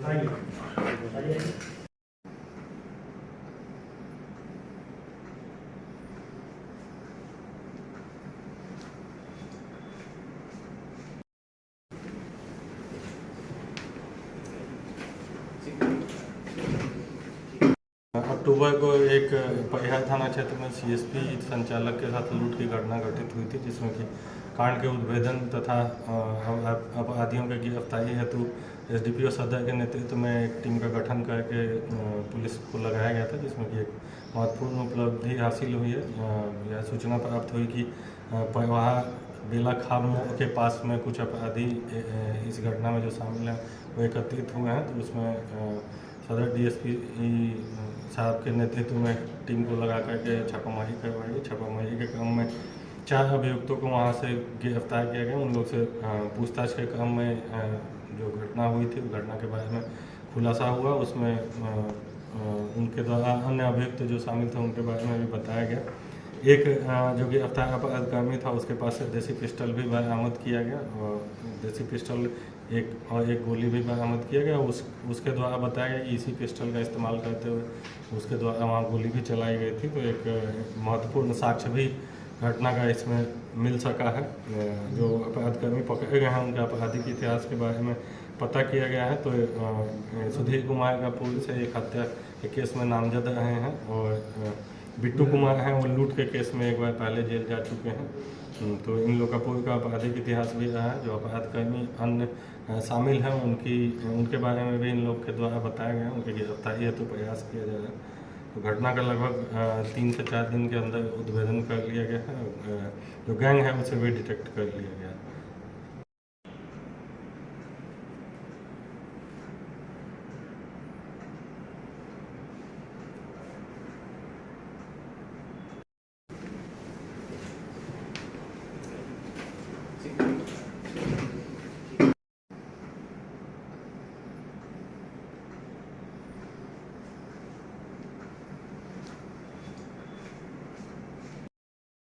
अक्टूबर को एक परिहार थाना क्षेत्र में सीएसपी संचालक के साथ लूट की घटना घटित हुई थी, जिसमें कि कांड के उद्भेदन तथा अपराधियों की गिरफ्तारी हेतु एसडीपीओ सदर के नेतृत्व में एक टीम का गठन करके पुलिस को लगाया गया था, जिसमें कि एक महत्वपूर्ण उपलब्धि हासिल हुई है। यह सूचना प्राप्त हुई कि परवाह बेला खाब मोड़ के पास में कुछ अपराधी इस घटना में जो शामिल हैं वो एकत्रित हुए हैं। तो उसमें सदर डीएसपी साहब के नेतृत्व में टीम को लगा करके छापामारी करवाई। छापामारी के क्रम में 4 अभियुक्तों को वहां से गिरफ्तार किया गया। उन लोग से पूछताछ के क्रम में जो घटना हुई थी, घटना के बारे में खुलासा हुआ। उसमें उनके द्वारा अन्य अभियुक्त जो शामिल थे उनके बारे में भी बताया गया। एक जो गिरफ्तार अपराधकर्मी था, उसके पास से देसी पिस्टल भी बरामद किया गया और देसी पिस्टल एक गोली भी बरामद किया गया। उसके द्वारा बताया गया कि इसी पिस्टल का इस्तेमाल करते हुए उसके द्वारा वहाँ गोली भी चलाई गई थी। तो एक महत्वपूर्ण साक्ष्य भी घटना का इसमें मिल सका है। जो अपराधकर्मी पकड़े गए हैं उनके आपराधिक इतिहास के बारे में पता किया गया है। तो सुधीर कुमार का पूर्व से एक हत्या के केस में नामजद रहे हैं और बिट्टू कुमार हैं, वो लूट के केस में एक बार पहले जेल जा चुके हैं। तो इन लोग का पूर्व का आपराधिक इतिहास भी रहा है। जो अपराधकर्मी अन्य शामिल हैं उनके बारे में भी इन लोग के द्वारा बताया गया, उनकी गिरफ्तारी हेतु प्रयास किया जा रहा है। तो घटना का लगभग 3 से 4 दिन के अंदर उद्भेदन कर लिया गया है। जो गैंग है उसे भी डिटेक्ट कर लिया गया है।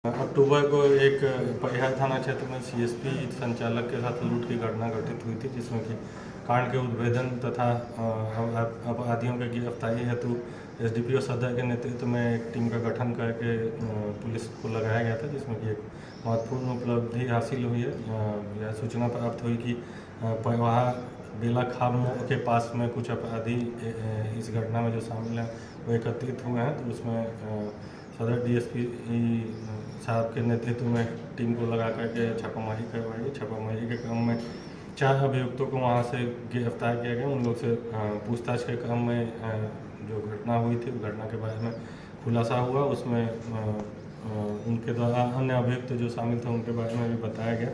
अक्टूबर को एक परिहार थाना क्षेत्र में सीएसपी संचालक के साथ लूट की घटना घटित हुई थी, जिसमें कि कांड के उद्भेदन तथा अपराधियों की गिरफ्तारी हेतु एसडीपीओ सदर के नेतृत्व में एक टीम का गठन करके पुलिस को लगाया गया था, जिसमें कि एक महत्वपूर्ण उपलब्धि हासिल हुई है। यह सूचना प्राप्त हुई कि परवाह बेला खाब मोड़ के पास में कुछ अपराधी इस घटना में जो शामिल हैं वो एकत्रित हुए हैं। तो उसमें सदर डीएसपी साहब के नेतृत्व में टीम को लगा करके छापामारी करवाई। छापामारी के क्रम में 4 अभियुक्तों को वहां से गिरफ्तार किया गया। उन लोग से पूछताछ के क्रम में जो घटना हुई थी, घटना के बारे में खुलासा हुआ। उसमें उनके द्वारा अन्य अभियुक्त जो शामिल थे उनके बारे में भी बताया गया।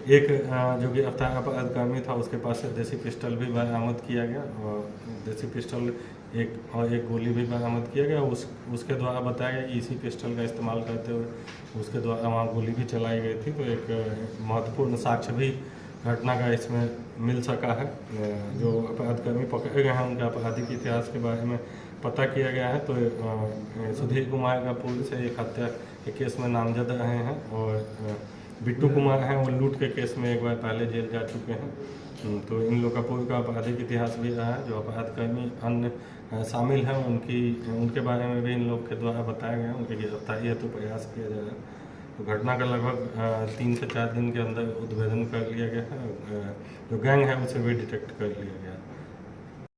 एक जो गिरफ्तार अपराधकर्मी था, उसके पास से देसी पिस्टल भी बरामद किया गया और देसी पिस्टल एक गोली भी बरामद किया गया। उसके द्वारा बताया गया कि इसी पिस्टल का इस्तेमाल करते हुए उसके द्वारा वहाँ गोली भी चलाई गई थी। तो एक महत्वपूर्ण साक्ष्य भी घटना का इसमें मिल सका है। जो अपराधकर्मी पकड़े गए हैं उनके आपराधिक इतिहास के बारे में पता किया गया है। तो सुधीर कुमार का पूर्व से एक हत्या के केस में नामजद रहे हैं और बिट्टू कुमार हैं, वो लूट के केस में एक बार पहले जेल जा चुके हैं। तो इन लोग का पूर्व का आपराधिक इतिहास भी रहा है। जो अपराधकर्मी अन्य शामिल हैं उनके बारे में भी इन लोग के द्वारा बताया गया, उनकी गिरफ्तारी हेतु प्रयास किया जा रहा है। तो घटना का लगभग 3 से 4 दिन के अंदर उद्भेदन कर लिया गया है। जो गैंग है उसे भी डिटेक्ट कर लिया गया है।